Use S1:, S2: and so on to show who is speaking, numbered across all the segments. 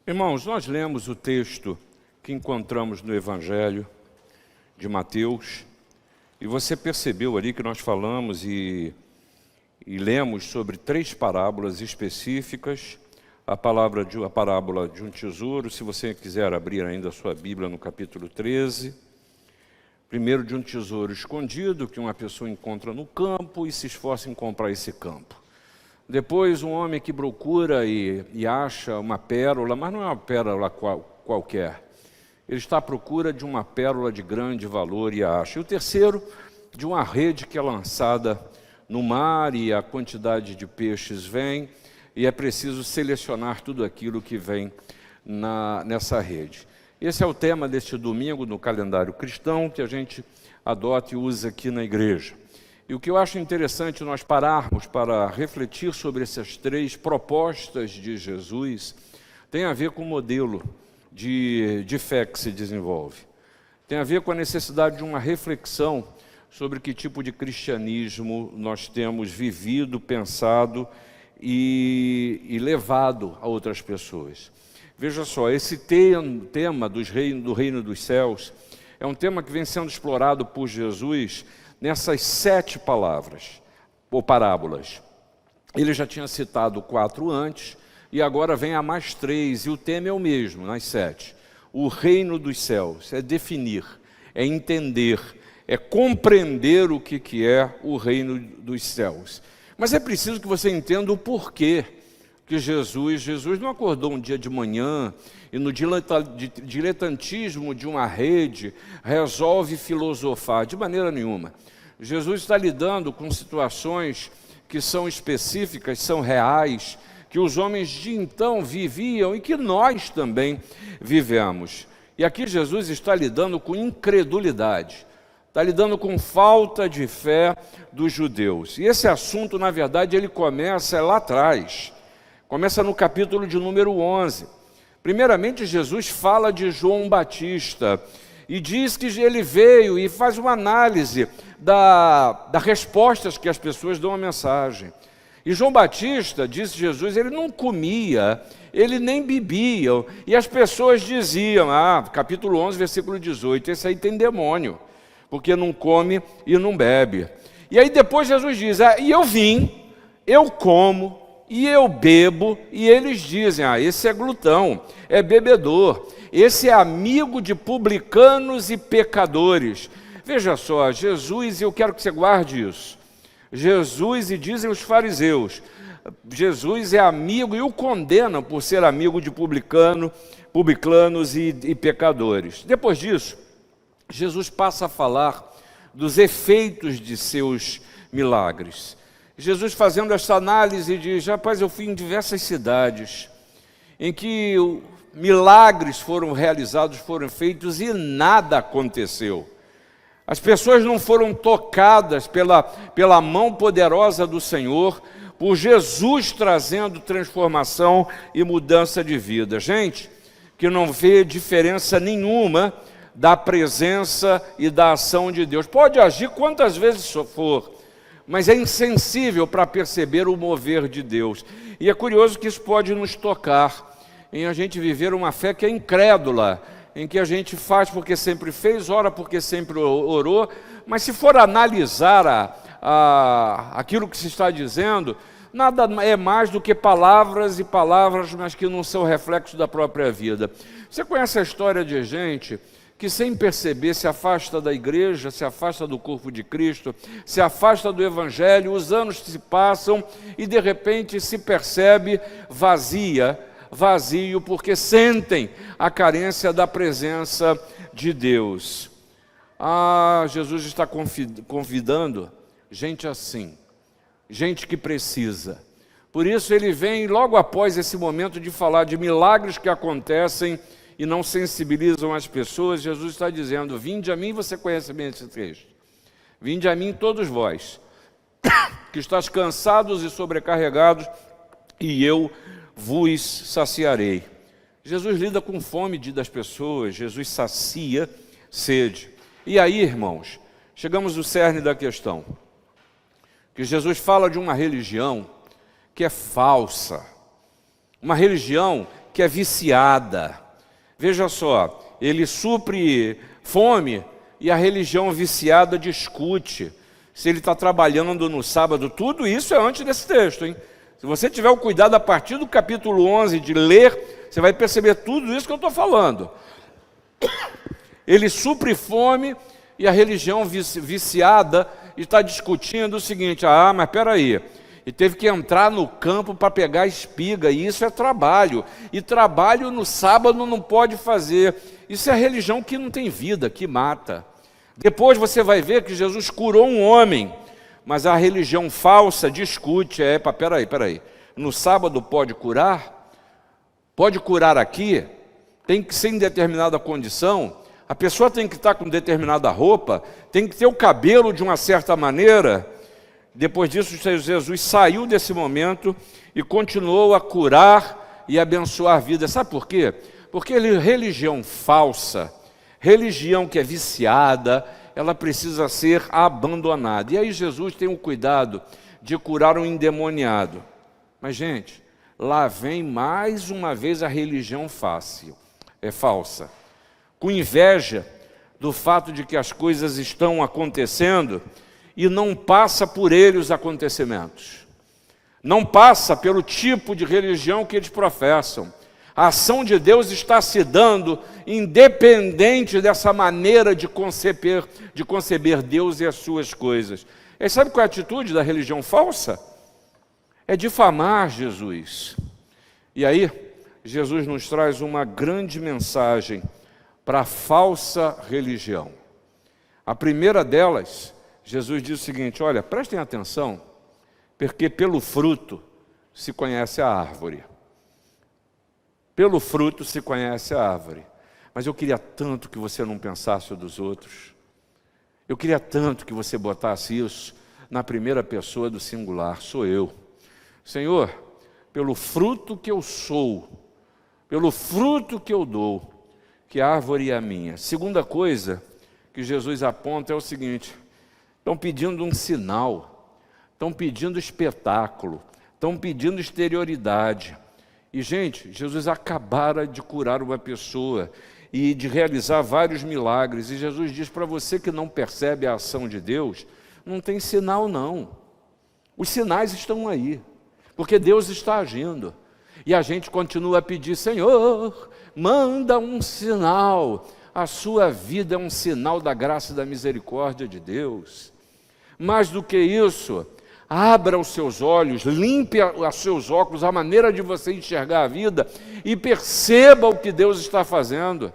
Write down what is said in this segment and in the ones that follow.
S1: Irmãos, nós lemos o texto que encontramos no Evangelho de Mateus, e você percebeu ali que nós falamos e lemos sobre 3 parábolas específicas, a parábola de um tesouro, se você quiser abrir ainda a sua Bíblia no capítulo 13, primeiro de um tesouro escondido que uma pessoa encontra no campo e se esforça em comprar esse campo. Depois, um homem que procura e acha uma pérola, mas não é uma pérola qualquer. Ele está à procura de uma pérola de grande valor e a acha. E o terceiro, de uma rede que é lançada no mar e a quantidade de peixes vem, e é preciso selecionar tudo aquilo que vem nessa rede. Esse é o tema deste domingo no calendário cristão que a gente adota e usa aqui na igreja. E o que eu acho interessante nós pararmos para refletir sobre essas 3 propostas de Jesus tem a ver com o modelo de fé que se desenvolve. Tem a ver com a necessidade de uma reflexão sobre que tipo de cristianismo nós temos vivido, pensado e levado a outras pessoas. Veja só, esse tema do reino dos céus é um tema que vem sendo explorado por Jesus nessas 7 palavras, ou parábolas. Ele já tinha citado 4 antes, e agora vem a mais 3, e o tema é o mesmo, nas 7. O reino dos céus é definir, é entender, é compreender o que é o reino dos céus. Mas é preciso que você entenda o porquê que Jesus não acordou um dia de manhã e no diletantismo de uma rede resolve filosofar, de maneira nenhuma. Jesus está lidando com situações que são específicas, são reais, que os homens de então viviam e que nós também vivemos. E aqui Jesus está lidando com incredulidade, está lidando com falta de fé dos judeus. E esse assunto, na verdade, ele começa lá atrás, começa no capítulo de número 11. Primeiramente, Jesus fala de João Batista e diz que ele veio e faz uma análise das respostas que as pessoas dão à mensagem. E João Batista, disse Jesus, ele não comia, ele nem bebia. E as pessoas diziam, capítulo 11, versículo 18, esse aí tem demônio, porque não come e não bebe. E aí depois Jesus diz, e eu vim, eu como e eu bebo, e eles dizem, esse é glutão, é bebedor, esse é amigo de publicanos e pecadores. Veja só, Jesus, e eu quero que você guarde isso, Jesus, e dizem os fariseus, Jesus é amigo e o condenam por ser amigo de publicanos e pecadores. Depois disso, Jesus passa a falar dos efeitos de seus milagres. Jesus, fazendo essa análise, diz, rapaz, eu fui em diversas cidades em que milagres foram realizados, foram feitos e nada aconteceu. As pessoas não foram tocadas pela mão poderosa do Senhor, por Jesus trazendo transformação e mudança de vida. Gente que não vê diferença nenhuma da presença e da ação de Deus. Pode agir quantas vezes for, mas é insensível para perceber o mover de Deus. E é curioso que isso pode nos tocar em a gente viver uma fé que é incrédula, em que a gente faz porque sempre fez, ora porque sempre orou, mas se for analisar aquilo que se está dizendo, nada é mais do que palavras e palavras, mas que não são reflexos da própria vida. Você conhece a história de gente que sem perceber se afasta da igreja, se afasta do corpo de Cristo, se afasta do Evangelho, os anos se passam e de repente se percebe vazio, porque sentem a carência da presença de Deus. Jesus está convidando gente assim, gente que precisa. Por isso ele vem logo após esse momento de falar de milagres que acontecem e não sensibilizam as pessoas. Jesus está dizendo, vinde a mim, você conhece bem esse texto, vinde a mim todos vós, que estáis cansados e sobrecarregados, e eu vos saciarei. Jesus lida com fome das pessoas, Jesus sacia sede. E aí, irmãos, chegamos ao cerne da questão, que Jesus fala de uma religião que é falsa, uma religião que é viciada. Veja só, ele supre fome e a religião viciada discute se ele está trabalhando no sábado. Tudo isso é antes desse texto, hein? Se você tiver o cuidado a partir do capítulo 11 de ler, você vai perceber tudo isso que eu estou falando. Ele supre fome e a religião viciada está discutindo o seguinte: mas espera aí, e teve que entrar no campo para pegar espiga, e isso é trabalho, e trabalho no sábado não pode fazer. Isso é religião que não tem vida, que mata. Depois você vai ver que Jesus curou um homem, mas a religião falsa discute: espera aí, no sábado pode curar? Pode curar aqui? Tem que ser em determinada condição? A pessoa tem que estar com determinada roupa? Tem que ter o cabelo de uma certa maneira? Depois disso, Jesus saiu desse momento e continuou a curar e abençoar vidas. Sabe por quê? Porque religião falsa, religião que é viciada, ela precisa ser abandonada. E aí Jesus tem o cuidado de curar um endemoniado. Mas, gente, lá vem mais uma vez a religião falsa. Com inveja do fato de que as coisas estão acontecendo e não passa por ele os acontecimentos. Não passa pelo tipo de religião que eles professam. A ação de Deus está se dando independente dessa maneira de conceber Deus e as suas coisas. E sabe qual é a atitude da religião falsa? É difamar Jesus. E aí, Jesus nos traz uma grande mensagem para a falsa religião. A primeira delas, Jesus diz o seguinte: olha, prestem atenção, porque pelo fruto se conhece a árvore. Pelo fruto se conhece a árvore. Mas eu queria tanto que você não pensasse o dos outros. Eu queria tanto que você botasse isso na primeira pessoa do singular: sou eu. Senhor, pelo fruto que eu sou, pelo fruto que eu dou, que a árvore é a minha. Segunda coisa que Jesus aponta é o seguinte: estão pedindo um sinal, estão pedindo espetáculo, estão pedindo exterioridade. E, gente, Jesus acabara de curar uma pessoa e de realizar vários milagres. E Jesus diz para você que não percebe a ação de Deus: não tem sinal não. Os sinais estão aí, porque Deus está agindo. E a gente continua a pedir: Senhor, manda um sinal. A sua vida é um sinal da graça e da misericórdia de Deus. Mais do que isso, abra os seus olhos, limpe os seus óculos, a maneira de você enxergar a vida, e perceba o que Deus está fazendo.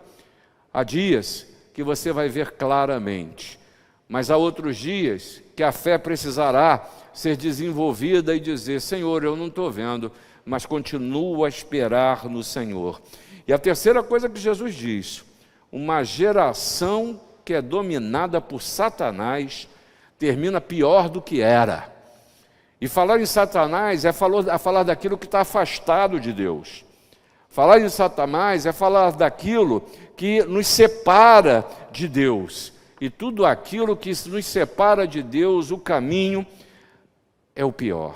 S1: Há dias que você vai ver claramente, mas há outros dias que a fé precisará ser desenvolvida e dizer: Senhor, eu não estou vendo, mas continuo a esperar no Senhor. E a terceira coisa que Jesus diz: uma geração que é dominada por Satanás termina pior do que era. E falar em Satanás é falar daquilo que está afastado de Deus. Falar em Satanás é falar daquilo que nos separa de Deus. E tudo aquilo que nos separa de Deus, o caminho é o pior.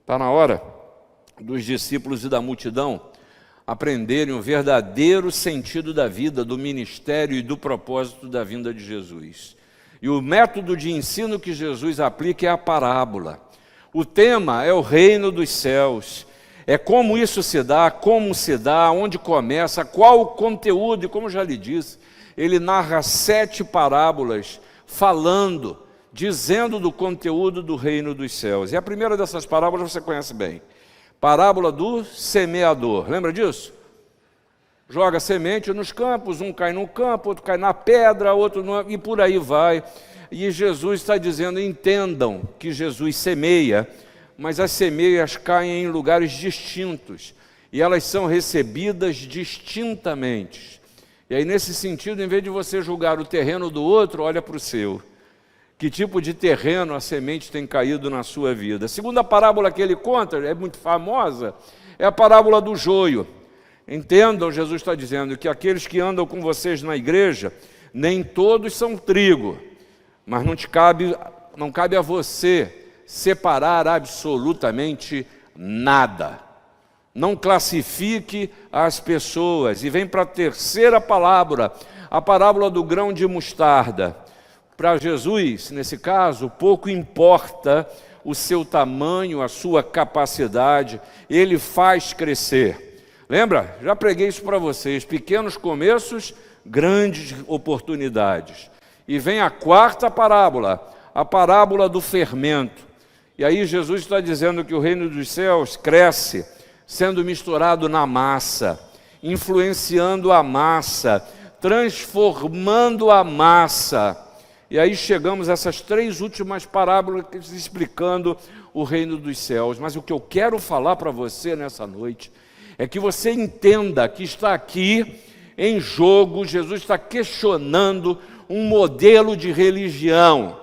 S1: Está na hora dos discípulos e da multidão aprenderem o verdadeiro sentido da vida, do ministério e do propósito da vinda de Jesus. E o método de ensino que Jesus aplica é a parábola. O tema é o reino dos céus. É como isso se dá, como se dá, onde começa, qual o conteúdo. E como já lhe disse, ele narra 7 parábolas falando, dizendo do conteúdo do reino dos céus. E a primeira dessas parábolas você conhece bem. Parábola do semeador. Lembra disso? Joga semente nos campos, um cai no campo, outro cai na pedra, outro e por aí vai. E Jesus está dizendo: entendam que Jesus semeia, mas as semeias caem em lugares distintos e elas são recebidas distintamente. E aí, nesse sentido, em vez de você julgar o terreno do outro, olha para o seu. Que tipo de terreno a semente tem caído na sua vida? A segunda parábola que ele conta, é muito famosa, é a parábola do joio. Entendam, Jesus está dizendo que aqueles que andam com vocês na igreja, nem todos são trigo, mas não cabe a você separar absolutamente nada. Não classifique as pessoas. E vem para a terceira parábola, a parábola do grão de mostarda. Para Jesus, nesse caso, pouco importa o seu tamanho, a sua capacidade, ele faz crescer. Lembra? Já preguei isso para vocês. Pequenos começos, grandes oportunidades. E vem a quarta parábola, a parábola do fermento. E aí Jesus está dizendo que o reino dos céus cresce, sendo misturado na massa, influenciando a massa, transformando a massa. E aí chegamos a essas três últimas parábolas explicando o reino dos céus. Mas o que eu quero falar para você nessa noite é que você entenda que está aqui em jogo, Jesus está questionando um modelo de religião.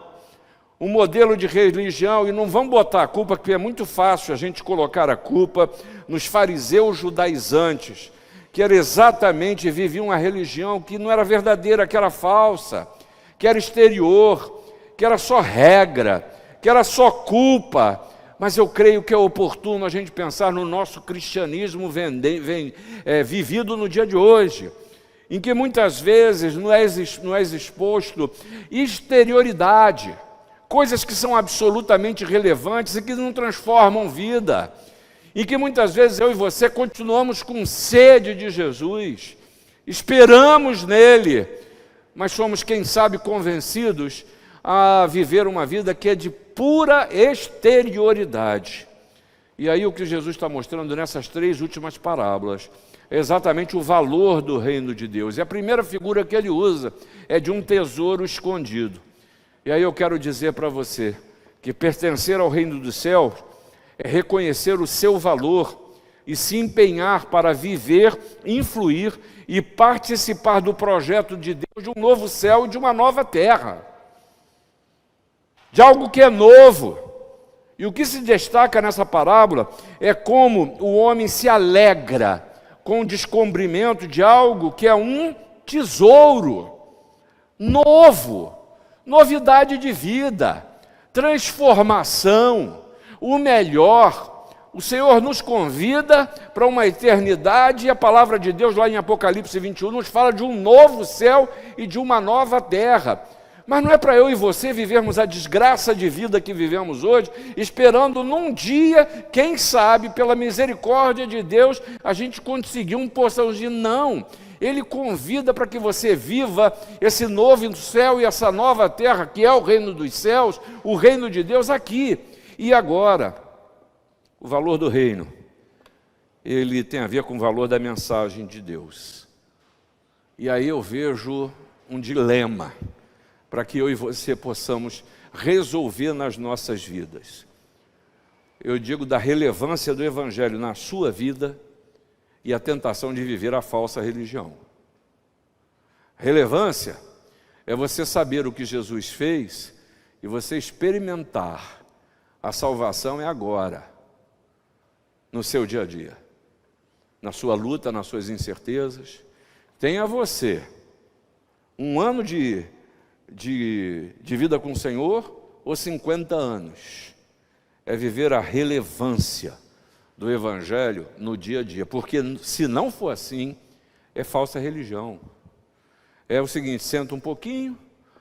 S1: Um modelo de religião, e não vamos botar a culpa, porque é muito fácil a gente colocar a culpa nos fariseus judaizantes, que era exatamente, viviam uma religião que não era verdadeira, que era falsa, que era exterior, que era só regra, que era só culpa. Mas eu creio que é oportuno a gente pensar no nosso cristianismo vivido no dia de hoje, em que muitas vezes não é exposto exterioridade, coisas que são absolutamente relevantes e que não transformam vida, e que muitas vezes eu e você continuamos com sede de Jesus, esperamos nele, mas somos, quem sabe, convencidos a viver uma vida que é de pura exterioridade. E aí o que Jesus está mostrando nessas três últimas parábolas é exatamente o valor do reino de Deus. E a primeira figura que ele usa é de um tesouro escondido. E aí eu quero dizer para você que pertencer ao reino dos céus é reconhecer o seu valor e se empenhar para viver, influir e participar do projeto de Deus de um novo céu e de uma nova terra, de algo que é novo. E o que se destaca nessa parábola é como o homem se alegra com o descobrimento de algo que é um tesouro novo, novidade de vida, transformação, o melhor. O Senhor nos convida para uma eternidade, e a palavra de Deus lá em Apocalipse 21 nos fala de um novo céu e de uma nova terra. Mas não é para eu e você vivermos a desgraça de vida que vivemos hoje, esperando num dia, quem sabe, pela misericórdia de Deus, a gente conseguir um porçãozinho. Não, Ele convida para que você viva esse novo céu e essa nova terra, que é o reino dos céus, o reino de Deus aqui e agora. O valor do reino, ele tem a ver com o valor da mensagem de Deus. E aí eu vejo um dilema para que eu e você possamos resolver nas nossas vidas. Eu digo da relevância do Evangelho na sua vida e a tentação de viver a falsa religião. Relevância é você saber o que Jesus fez e você experimentar. A salvação é agora, no seu dia a dia, na sua luta, nas suas incertezas. Tenha você um ano de vida com o Senhor ou 50 anos. É viver a relevância do Evangelho no dia a dia, porque se não for assim, é falsa religião. É o seguinte: senta um pouquinho,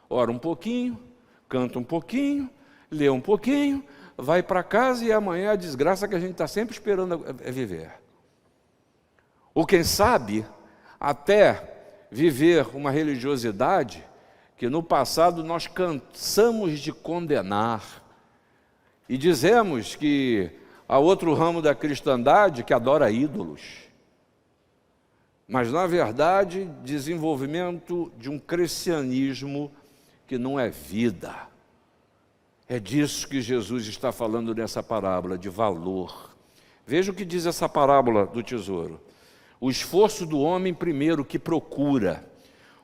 S1: ora um pouquinho, canta um pouquinho, lê um pouquinho, vai para casa e amanhã a desgraça que a gente está sempre esperando é viver. Ou quem sabe, até viver uma religiosidade que no passado nós cansamos de condenar e dizemos que há outro ramo da cristandade que adora ídolos. Mas, na verdade, desenvolvimento de um cristianismo que não é vida. É disso que Jesus está falando nessa parábola, de valor. Veja o que diz essa parábola do tesouro. O esforço do homem, primeiro, que procura.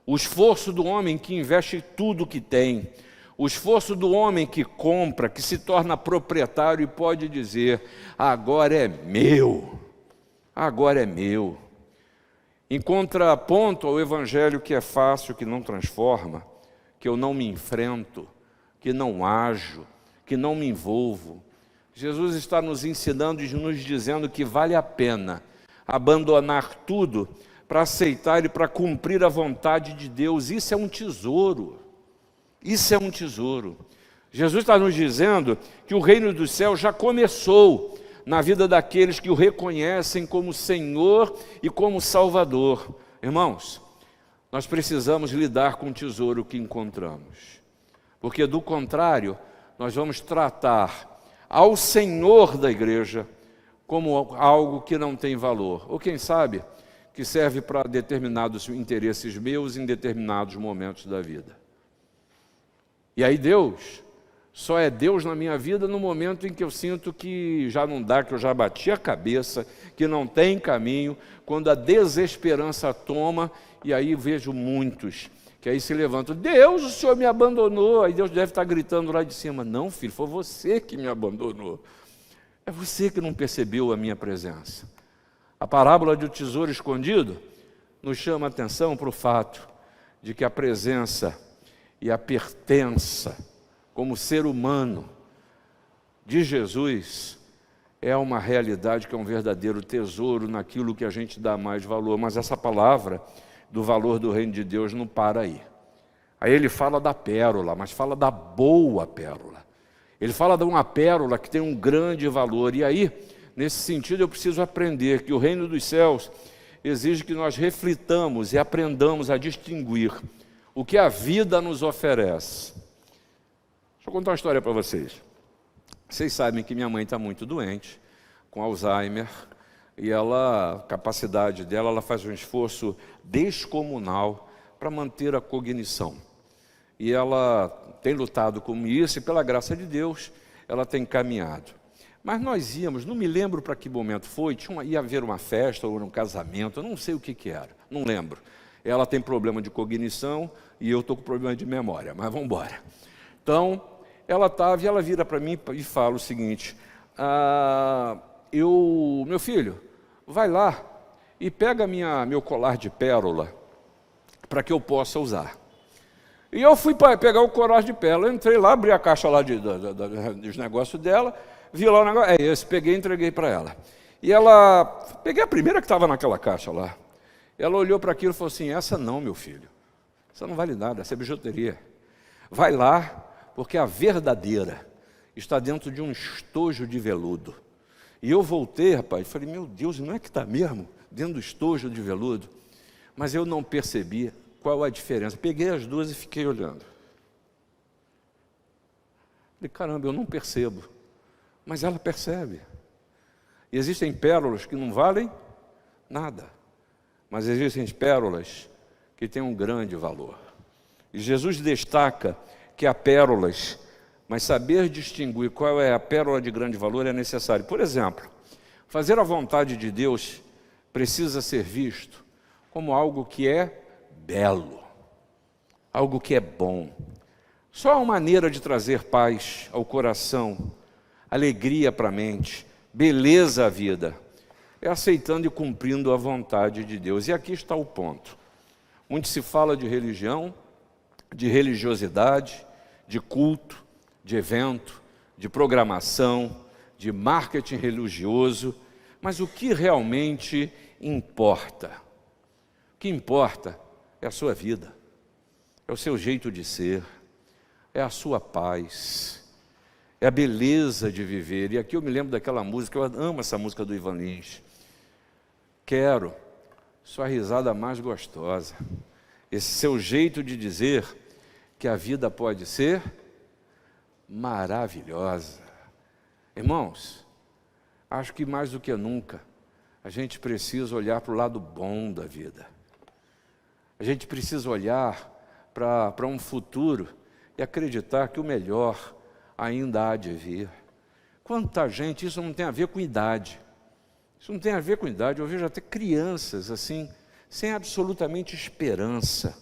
S1: O esforço do homem que investe tudo que tem. O esforço do homem que compra, que se torna proprietário e pode dizer: agora é meu. Agora é meu. Em contraponto ao Evangelho que é fácil, que não transforma, que eu não me enfrento, que não ajo, que não me envolvo. Jesus está nos ensinando e nos dizendo que vale a pena abandonar tudo para aceitar e para cumprir a vontade de Deus. Isso é um tesouro. Isso é um tesouro. Jesus está nos dizendo que o reino dos céus já começou na vida daqueles que o reconhecem como Senhor e como Salvador. Irmãos, nós precisamos lidar com o tesouro que encontramos, porque do contrário, nós vamos tratar ao Senhor da igreja como algo que não tem valor, ou quem sabe, que serve para determinados interesses meus em determinados momentos da vida. E aí Deus só é Deus na minha vida no momento em que eu sinto que já não dá, que eu já bati a cabeça, que não tem caminho, quando a desesperança toma, e aí vejo muitos que aí se levantam: Deus, o Senhor me abandonou. Aí Deus deve estar gritando lá de cima: não, filho, foi você que me abandonou. É você que não percebeu a minha presença. A parábola do tesouro escondido nos chama a atenção para o fato de que a presença e a pertença como ser humano de Jesus é uma realidade que é um verdadeiro tesouro naquilo que a gente dá mais valor. Mas essa palavra do valor do reino de Deus não para aí. Aí ele fala da pérola, mas fala da boa pérola. Ele fala de uma pérola que tem um grande valor. E aí, nesse sentido, eu preciso aprender que o reino dos céus exige que nós reflitamos e aprendamos a distinguir o que a vida nos oferece. Deixa eu contar uma história para vocês. Vocês sabem que minha mãe está muito doente, com Alzheimer, e a capacidade dela, ela faz um esforço descomunal para manter a cognição. E ela tem lutado com isso, e pela graça de Deus, ela tem caminhado. Mas nós íamos, não me lembro para que momento foi, ia haver uma festa ou um casamento, eu não sei o que era, não lembro. Ela tem problema de cognição e eu estou com problema de memória, mas vamos embora. Então, ela estava e ela vira para mim e fala o seguinte: meu filho, vai lá e pega meu colar de pérola para que eu possa usar. E eu fui para pegar o colar de pérola, eu entrei lá, abri a caixa lá dos negócios dela, vi lá o negócio, é esse, peguei e entreguei para ela. E peguei a primeira que estava naquela caixa lá. Ela olhou para aquilo e falou assim: essa não, meu filho, essa não vale nada, essa é bijuteria. Vai lá, porque a verdadeira está dentro de um estojo de veludo. E eu voltei, rapaz, e falei: meu Deus, não é que está mesmo dentro do estojo de veludo? Mas eu não percebi qual a diferença. Peguei as duas e fiquei olhando. Falei: caramba, eu não percebo. Mas ela percebe. E existem pérolas que não valem nada, mas existem pérolas que têm um grande valor. E Jesus destaca que há pérolas, mas saber distinguir qual é a pérola de grande valor é necessário. Por exemplo, fazer a vontade de Deus precisa ser visto como algo que é belo, algo que é bom. Só uma maneira de trazer paz ao coração, alegria para a mente, beleza à vida, é aceitando e cumprindo a vontade de Deus. E aqui está o ponto. Muito se fala de religião, de religiosidade, de culto, de evento, de programação, de marketing religioso, mas o que realmente importa? O que importa é a sua vida, é o seu jeito de ser, é a sua paz, é a beleza de viver. E aqui eu me lembro daquela música, eu amo essa música do Ivan Lins. Quero sua risada mais gostosa, esse seu jeito de dizer que a vida pode ser maravilhosa. Irmãos, acho que mais do que nunca, a gente precisa olhar para o lado bom da vida. A gente precisa olhar para um futuro e acreditar que o melhor ainda há de vir. Quanta gente, isso não tem a ver com idade. Isso não tem a ver com idade. Eu vejo até crianças assim, sem absolutamente esperança,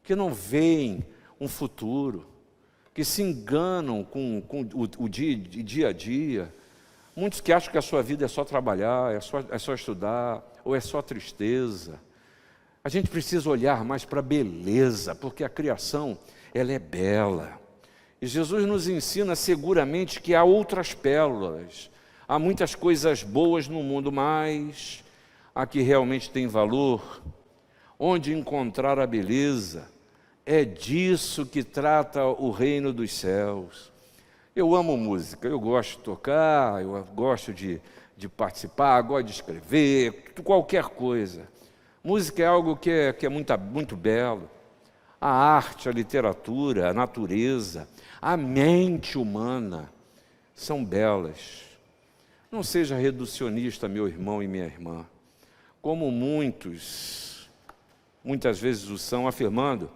S1: que não veem um futuro, que se enganam com o dia a dia. Muitos que acham que a sua vida é só trabalhar, é só estudar, ou é só tristeza. A gente precisa olhar mais para a beleza, porque a criação, ela é bela. E Jesus nos ensina seguramente que há outras pérolas, há muitas coisas boas no mundo, mas a que realmente tem valor, onde encontrar a beleza, é disso que trata o reino dos céus. Eu amo música, eu gosto de tocar, eu gosto de participar, gosto de escrever, qualquer coisa. Música é algo que é muito belo. A arte, a literatura, a natureza, a mente humana são belas. Não seja reducionista, meu irmão e minha irmã, como muitas vezes o são, afirmando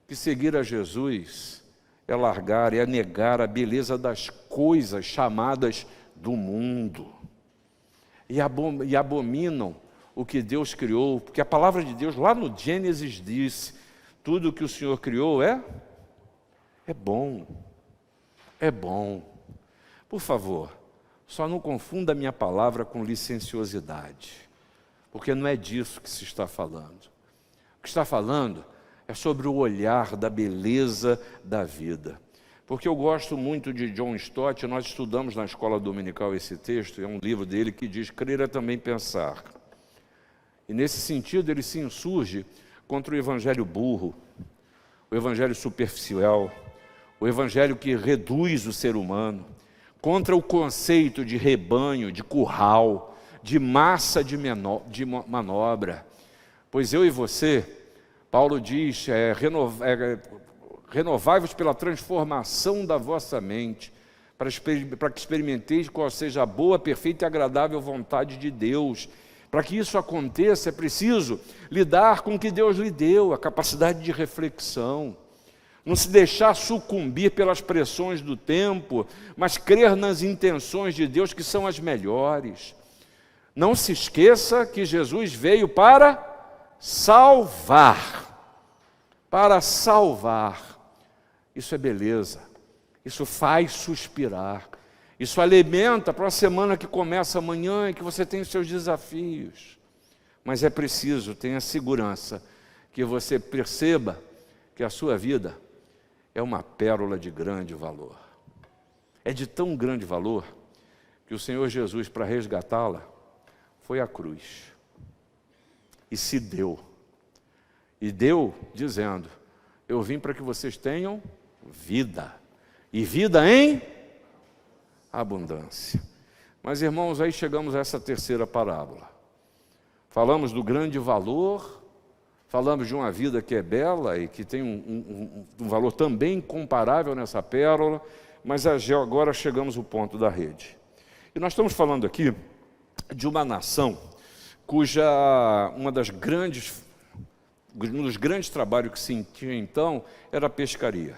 S1: que seguir a Jesus é largar, é negar a beleza das coisas chamadas do mundo. E abominam o que Deus criou, porque a palavra de Deus lá no Gênesis diz: tudo que o Senhor criou é bom, é bom. Por favor, só não confunda a minha palavra com licenciosidade, porque não é disso que se está falando. O que está falando é sobre o olhar da beleza da vida. Porque eu gosto muito de John Stott, nós estudamos na escola dominical esse texto, é um livro dele que diz: crer é também pensar. E nesse sentido ele se insurge contra o evangelho burro, o evangelho superficial, o evangelho que reduz o ser humano, contra o conceito de rebanho, de curral, de massa de manobra. Pois eu e você, Paulo diz, renovai-vos pela transformação da vossa mente, para que experimenteis qual seja a boa, perfeita e agradável vontade de Deus. Para que isso aconteça, é preciso lidar com o que Deus lhe deu, a capacidade de reflexão. Não se deixar sucumbir pelas pressões do tempo, mas crer nas intenções de Deus, que são as melhores. Não se esqueça que Jesus veio para salvar. Para salvar. Isso é beleza. Isso faz suspirar. Isso alimenta para a semana que começa amanhã e que você tem os seus desafios. Mas é preciso, tenha segurança, que você perceba que a sua vida é uma pérola de grande valor. É de tão grande valor que o Senhor Jesus, para resgatá-la, foi à cruz. E se deu. E deu dizendo: eu vim para que vocês tenham vida. E vida em abundância. Mas, irmãos, aí chegamos a essa terceira parábola. Falamos do grande valor, falamos de uma vida que é bela e que tem um valor também incomparável nessa pérola, mas agora chegamos ao ponto da rede. E nós estamos falando aqui de uma nação cuja um dos grandes trabalhos que se tinha então era a pescaria.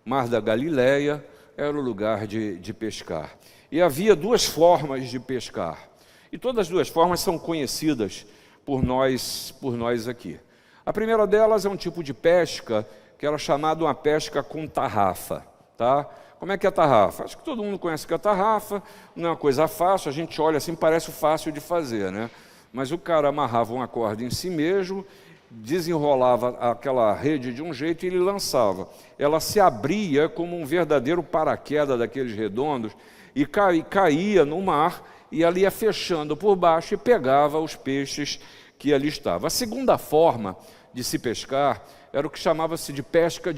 S1: Mar da Galileia era o lugar de pescar. E havia duas formas de pescar. E todas as duas formas são conhecidas por nós aqui. A primeira delas é um tipo de pesca que era chamada uma pesca com tarrafa. Tá? Como é que é a tarrafa? Acho que todo mundo conhece que é a tarrafa, não é uma coisa fácil, a gente olha assim, parece fácil de fazer, né? Mas o cara amarrava uma corda em si mesmo, desenrolava aquela rede de um jeito e ele lançava. Ela se abria como um verdadeiro paraquedas daqueles redondos e caía no mar e ali ia fechando por baixo e pegava os peixes que ali estavam. A segunda forma de se pescar era o que chamava-se de pesca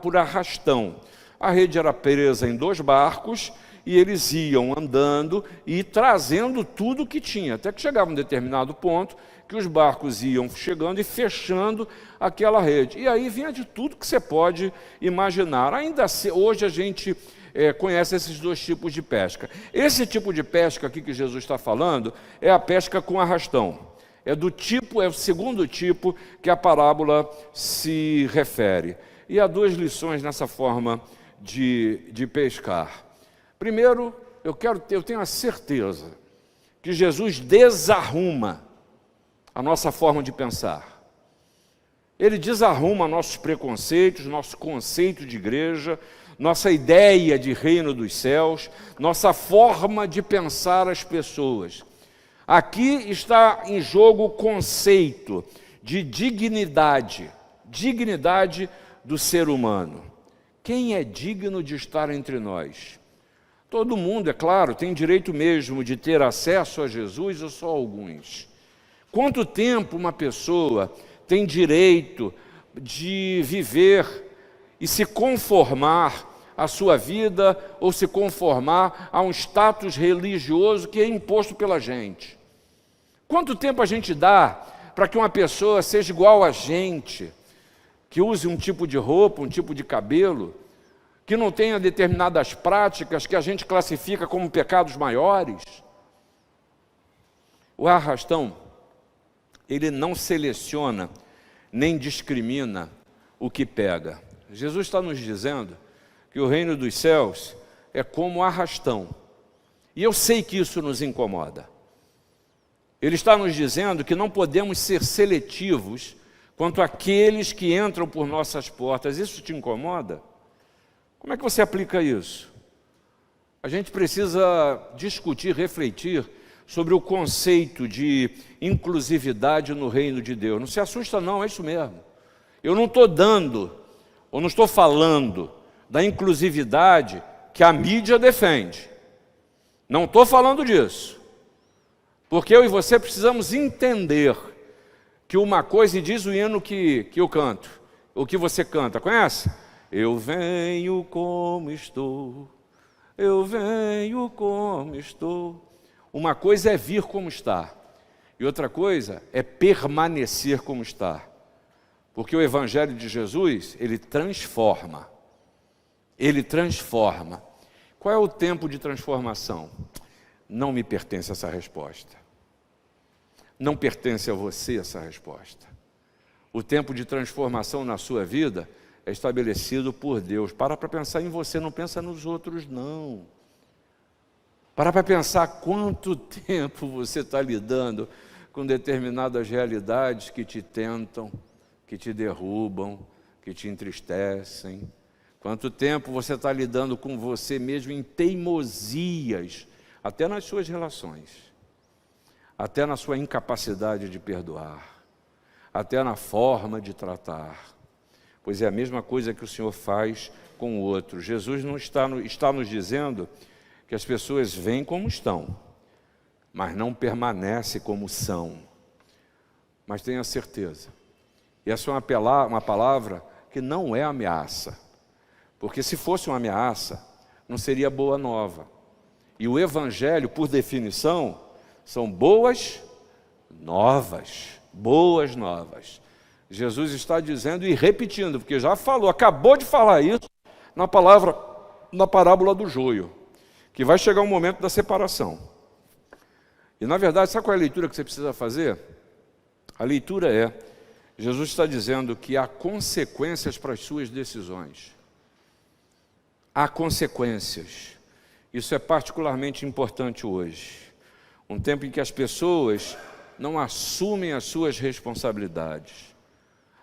S1: por arrastão. A rede era presa em 2 barcos e eles iam andando e trazendo tudo que tinha, até que chegava um determinado ponto que os barcos iam chegando e fechando aquela rede. E aí vinha de tudo que você pode imaginar. Ainda assim, hoje a gente conhece esses 2 tipos de pesca. Esse tipo de pesca aqui que Jesus está falando é a pesca com arrastão. É o segundo tipo que a parábola se refere. E há 2 lições nessa forma de pescar. Primeiro, eu tenho a certeza que Jesus desarruma a nossa forma de pensar. Ele desarruma nossos preconceitos, nosso conceito de igreja, nossa ideia de reino dos céus, nossa forma de pensar as pessoas. Aqui está em jogo o conceito de dignidade do ser humano. quem é digno de estar entre nós? Todo mundo, é claro, tem direito mesmo de ter acesso a Jesus ou só alguns? Quanto tempo uma pessoa tem direito de viver e se conformar à sua vida ou se conformar a um status religioso que é imposto pela gente? Quanto tempo a gente dá para que uma pessoa seja igual a gente, que use um tipo de roupa, um tipo de cabelo, que não tenha determinadas práticas que a gente classifica como pecados maiores? O arrastão, ele não seleciona nem discrimina o que pega. Jesus está nos dizendo que o reino dos céus é como arrastão. E eu sei que isso nos incomoda. Ele está nos dizendo que não podemos ser seletivos quanto àqueles que entram por nossas portas. Isso te incomoda? Como é que você aplica isso? A gente precisa discutir, refletir sobre o conceito de inclusividade no reino de Deus. Não se assusta não, é isso mesmo. Eu não estou dando, ou não estou falando da inclusividade que a mídia defende. Não estou falando disso. Porque eu e você precisamos entender que uma coisa, e diz o hino que eu canto, o que você canta, conhece? Eu venho como estou, eu venho como estou. Uma coisa é vir como está, e outra coisa é permanecer como está. Porque o Evangelho de Jesus, ele transforma. Ele transforma. Qual é o tempo de transformação? Não me pertence essa resposta. Não pertence a você essa resposta. O tempo de transformação na sua vida é estabelecido por Deus. Para pensar em você, não pensa nos outros, não. Para pensar quanto tempo você está lidando com determinadas realidades que te tentam, que te derrubam, que te entristecem. Quanto tempo você está lidando com você mesmo em teimosias, até nas suas relações, até na sua incapacidade de perdoar, até na forma de tratar. Pois é a mesma coisa que o Senhor faz com o outro. Jesus não está nos dizendo que as pessoas vêm como estão, mas não permanecem como são. Mas tenha certeza, e essa é uma palavra que não é ameaça, porque se fosse uma ameaça, não seria boa nova. E o Evangelho, por definição, são boas novas. Boas novas. Jesus está dizendo e repetindo, porque já falou, acabou de falar isso na parábola do joio, que vai chegar um momento da separação. E na verdade, sabe qual é a leitura que você precisa fazer? A leitura é, Jesus está dizendo que há consequências para as suas decisões. Há consequências. Isso é particularmente importante hoje. Um tempo em que as pessoas não assumem as suas responsabilidades.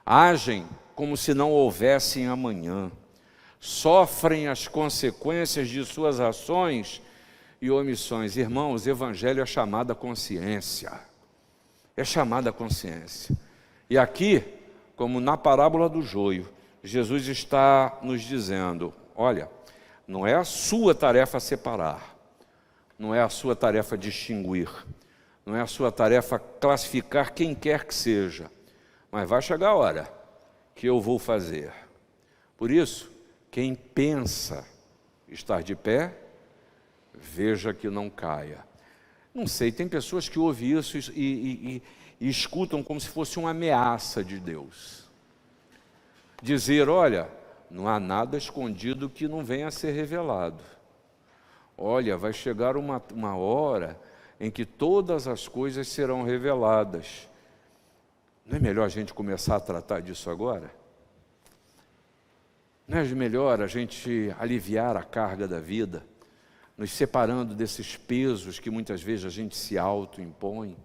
S1: Agem como se não houvessem amanhã. Sofrem as consequências de suas ações e omissões. Irmãos, o Evangelho é chamado a consciência. É chamado a consciência. E aqui, como na parábola do joio, Jesus está nos dizendo, olha, não é a sua tarefa separar, não é a sua tarefa distinguir, não é a sua tarefa classificar quem quer que seja, mas vai chegar a hora que eu vou fazer. Por isso, quem pensa estar de pé, veja que não caia. Não sei, tem pessoas que ouvem isso e escutam como se fosse uma ameaça de Deus. Dizer, olha, não há nada escondido que não venha a ser revelado. Olha, vai chegar uma hora em que todas as coisas serão reveladas. Não é melhor a gente começar a tratar disso agora? Não é melhor a gente aliviar a carga da vida, nos separando desses pesos que muitas vezes a gente se autoimpõe?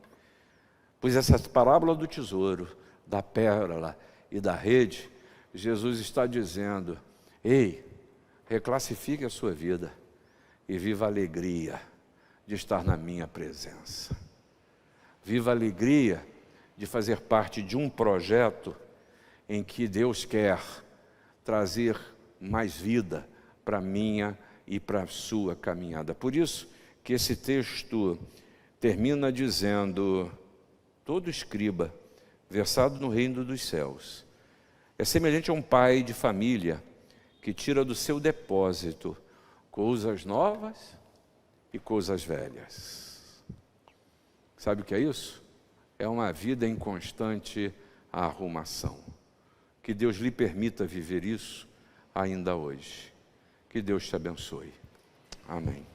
S1: Pois essa parábola do tesouro, da pérola e da rede, Jesus está dizendo, ei, reclassifique a sua vida e viva a alegria de estar na minha presença. Viva a alegria de fazer parte de um projeto em que Deus quer trazer mais vida para a minha e para a sua caminhada. Por isso que esse texto termina dizendo: todo escriba versado no reino dos céus é semelhante a um pai de família que tira do seu depósito coisas novas e coisas velhas. Sabe o que é isso? É uma vida em constante arrumação. Que Deus lhe permita viver isso ainda hoje. Que Deus te abençoe. Amém.